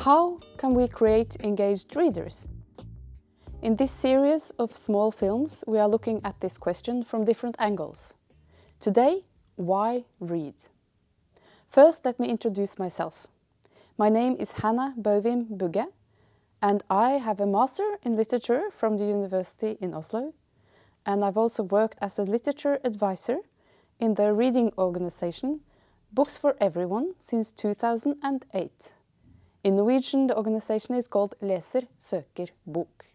How can we create engaged readers? In this series of small films, we are looking at this question from different angles. Today, why read? First, let me introduce myself. My name is Hanna Bovim Bugge, and I have a master in literature from the University in Oslo, and I've also worked as a literature advisor in the reading organization Books for Everyone since 2008. In Norwegian, the organization is called Leser søker bok.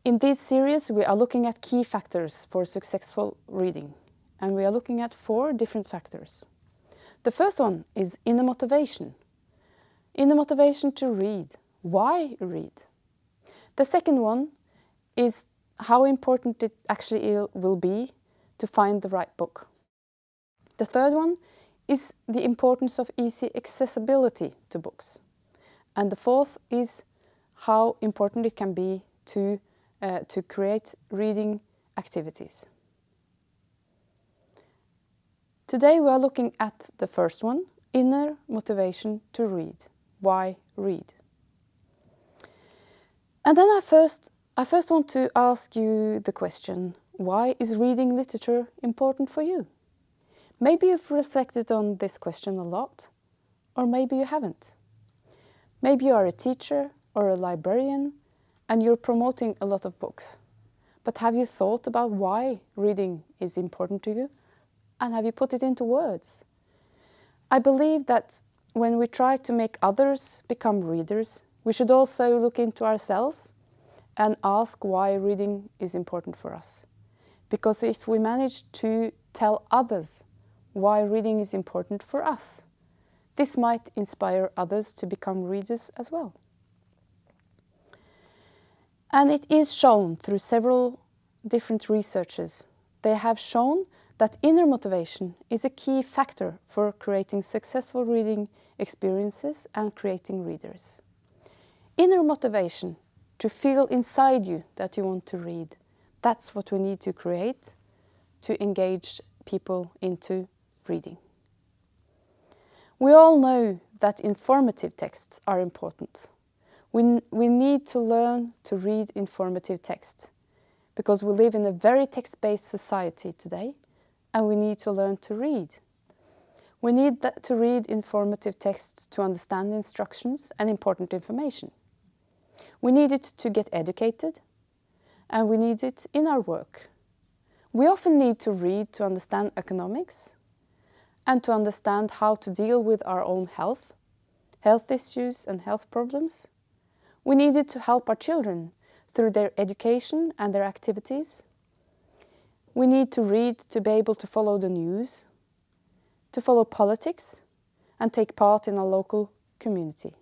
In this series, we are looking at key factors for successful reading, and we are looking at 4 different factors. The first one is inner motivation. Inner motivation to read. Why read? The second one is how important it actually will be to find the right book. The third one is the importance of easy accessibility to books. And the fourth is how important it can be to create reading activities. Today we are looking at the first one, inner motivation to read. Why read? And then I first want to ask you the question, why is reading literature important for you? Maybe you've reflected on this question a lot, or maybe you haven't. Maybe you are a teacher or a librarian and you're promoting a lot of books. But have you thought about why reading is important to you? And have you put it into words? I believe that when we try to make others become readers, we should also look into ourselves and ask why reading is important for us. Because if we manage to tell others why reading is important for us, this might inspire others to become readers as well. And it is shown through several different researchers. They have shown that inner motivation is a key factor for creating successful reading experiences and creating readers. Inner motivation, to feel inside you that you want to read, that's what we need to create to engage people into reading. We all know that informative texts are important. We need to learn to read informative texts because we live in a very text-based society today, and we need to learn to read. We need to read informative texts to understand instructions and important information. We need it to get educated, and we need it in our work. We often need to read to understand economics and to understand how to deal with our own health issues and health problems. We need it to help our children through their education and their activities. We need to read to be able to follow the news, to follow politics, and take part in our local community.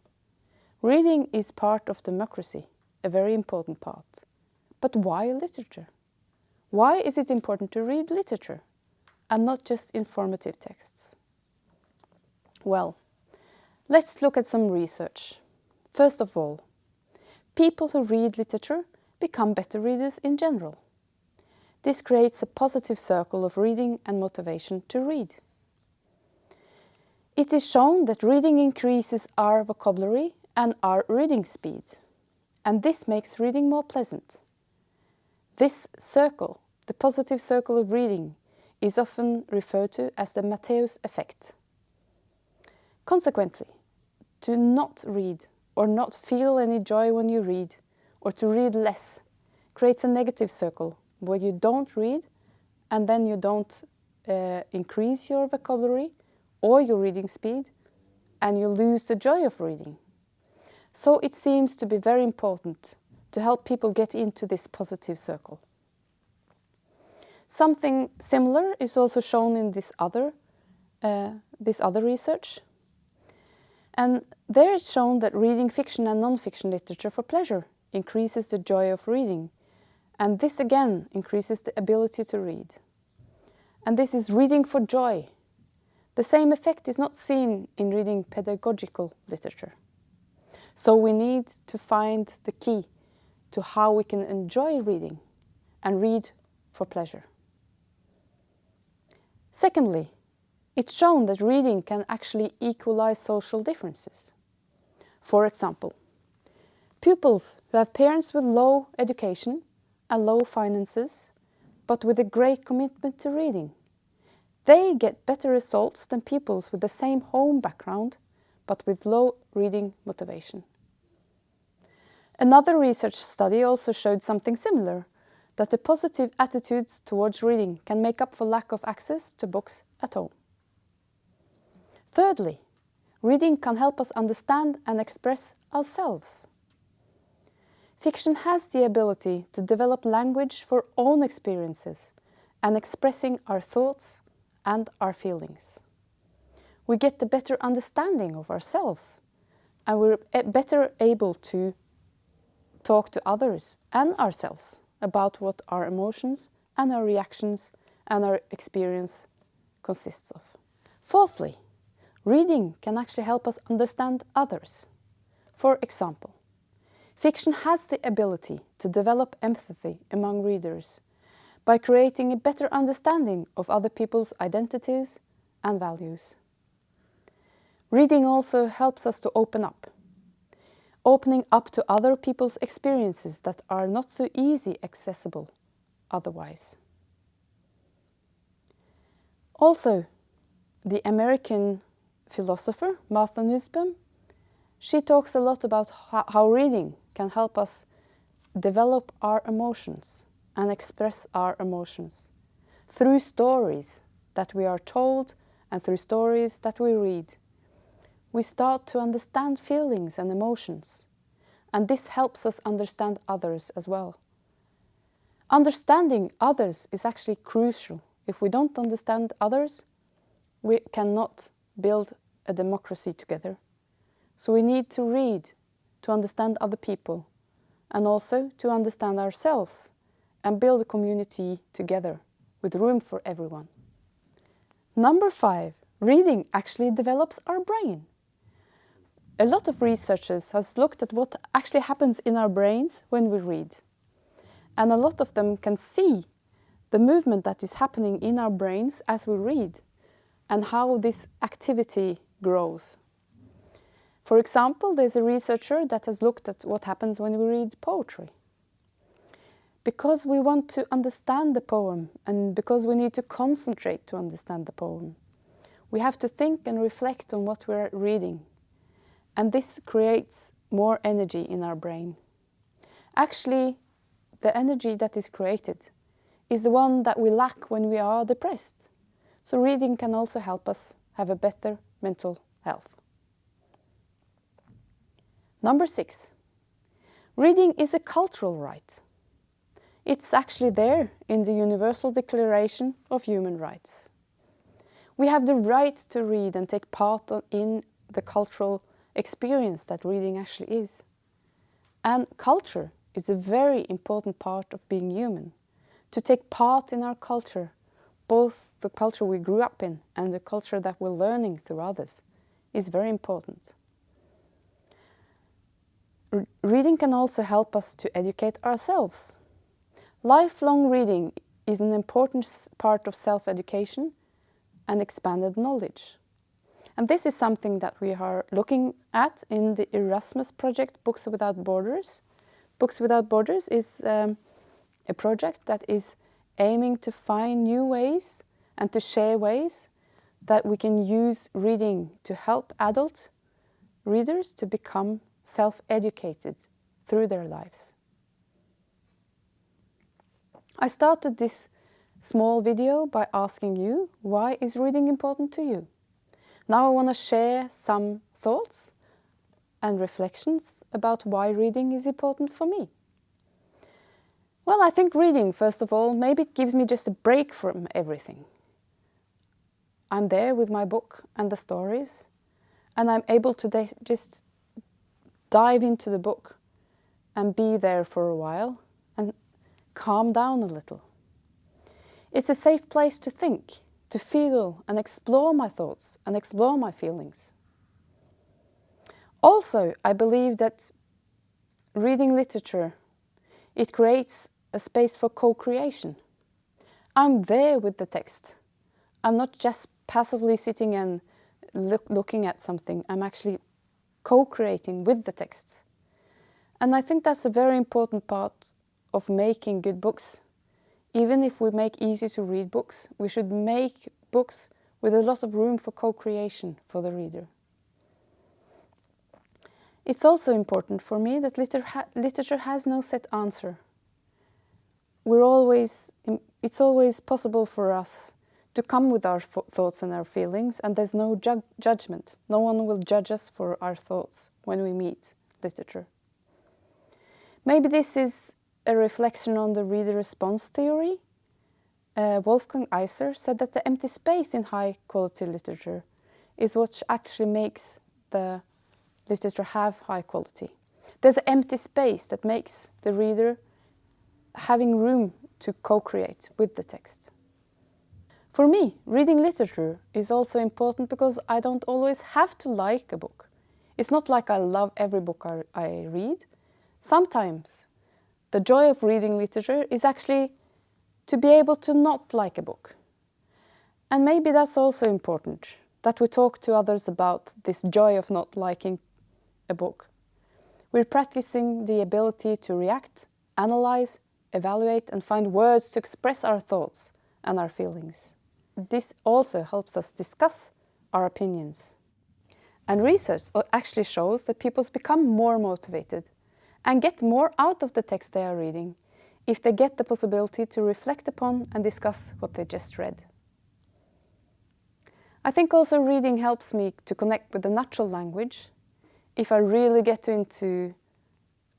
Reading is part of democracy, a very important part. But why literature? Why is it important to read literature and not just informative texts? Well, let's look at some research. First of all, people who read literature become better readers in general. This creates a positive circle of reading and motivation to read. It is shown that reading increases our vocabulary and our reading speed, and this makes reading more pleasant. This circle, the positive circle of reading, is often referred to as the Matthäus effect. Consequently, to not read or not feel any joy when you read, or to read less, creates a negative circle where you don't read and then you don't increase your vocabulary or your reading speed, and you lose the joy of reading. So it seems to be very important to help people get into this positive circle. Something similar is also shown in this other research. And there it's shown that reading fiction and non-fiction literature for pleasure increases the joy of reading. And this again increases the ability to read. And this is reading for joy. The same effect is not seen in reading pedagogical literature. So we need to find the key to how we can enjoy reading and read for pleasure. Secondly, it's shown that reading can actually equalize social differences. For example, pupils who have parents with low education and low finances, but with a great commitment to reading, they get better results than pupils with the same home background, but with low reading motivation. Another research study also showed something similar, that the positive attitudes towards reading can make up for lack of access to books at home. Thirdly, reading can help us understand and express ourselves. Fiction has the ability to develop language for own experiences and expressing our thoughts and our feelings. We get a better understanding of ourselves, and we're better able to talk to others and ourselves about what our emotions and our reactions and our experience consists of. Fourthly, reading can actually help us understand others. For example, fiction has the ability to develop empathy among readers by creating a better understanding of other people's identities and values. Reading also helps us to opening up to other people's experiences that are not so easy accessible otherwise. Also, the American philosopher Martha Nussbaum, she talks a lot about how reading can help us develop our emotions and express our emotions through stories that we are told and through stories that we read. We start to understand feelings and emotions, and this helps us understand others as well. Understanding others is actually crucial. If we don't understand others, we cannot build a democracy together. So we need to read to understand other people and also to understand ourselves and build a community together with room for everyone. Number 5, reading actually develops our brain. A lot of researchers has looked at what actually happens in our brains when we read. And a lot of them can see the movement that is happening in our brains as we read and how this activity grows. For example, there's a researcher that has looked at what happens when we read poetry. Because we want to understand the poem and because we need to concentrate to understand the poem, we have to think and reflect on what we're reading. And this creates more energy in our brain. Actually, the energy that is created is the one that we lack when we are depressed. So reading can also help us have a better mental health. Number 6, reading is a cultural right. It's actually there in the Universal Declaration of Human Rights. We have the right to read and take part in the cultural experience that reading actually is. And culture is a very important part of being human. To take part in our culture, both the culture we grew up in and the culture that we're learning through others, is very important. Reading can also help us to educate ourselves. Lifelong reading is an important part of self-education and expanded knowledge. And this is something that we are looking at in the Erasmus-project Books Without Borders. Books Without Borders is a project that is aiming to find new ways and to share ways that we can use reading to help adult readers to become self-educated through their lives. I started this small video by asking you, why is reading important to you? Now I want to share some thoughts and reflections about why reading is important for me. Well, I think reading, first of all, maybe it gives me just a break from everything. I'm there with my book and the stories, and I'm able to just dive into the book and be there for a while and calm down a little. It's a safe place to think, to feel and explore my thoughts and explore my feelings. Also, I believe that reading literature, it creates a space for co-creation. I'm there with the text. I'm not just passively sitting and looking at something. I'm actually co-creating with the text. And I think that's a very important part of making good books. Even if we make easy to read books, we should make books with a lot of room for co-creation for the reader. It's also important for me that literature has no set answer. It's always possible for us to come with our thoughts and our feelings, and there's no judgment. No one will judge us for our thoughts when we meet literature. Maybe this is a reflection on the reader response theory. Wolfgang Iser said that the empty space in high-quality literature is what actually makes the literature have high quality. There's an empty space that makes the reader having room to co-create with the text. For me, reading literature is also important because I don't always have to like a book. It's not like I love every book I read. Sometimes the joy of reading literature is actually to be able to not like a book. And maybe that's also important, that we talk to others about this joy of not liking a book. We're practicing the ability to react, analyze, evaluate, and find words to express our thoughts and our feelings. This also helps us discuss our opinions. And research actually shows that people become more motivated and get more out of the text they are reading if they get the possibility to reflect upon and discuss what they just read. I think also reading helps me to connect with the natural language. If I really get into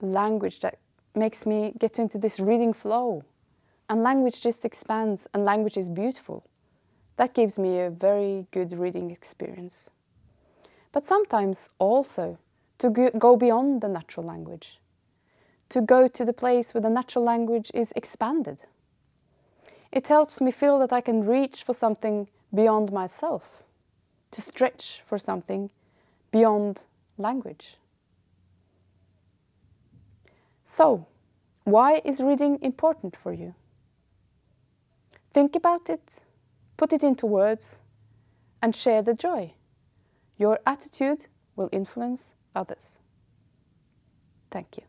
language that makes me get into this reading flow, and language just expands and language is beautiful, that gives me a very good reading experience. But sometimes also to go beyond the natural language, to go to the place where the natural language is expanded. It helps me feel that I can reach for something beyond myself, to stretch for something beyond language. So, why is reading important for you? Think about it, put it into words, and share the joy. Your attitude will influence others. Thank you.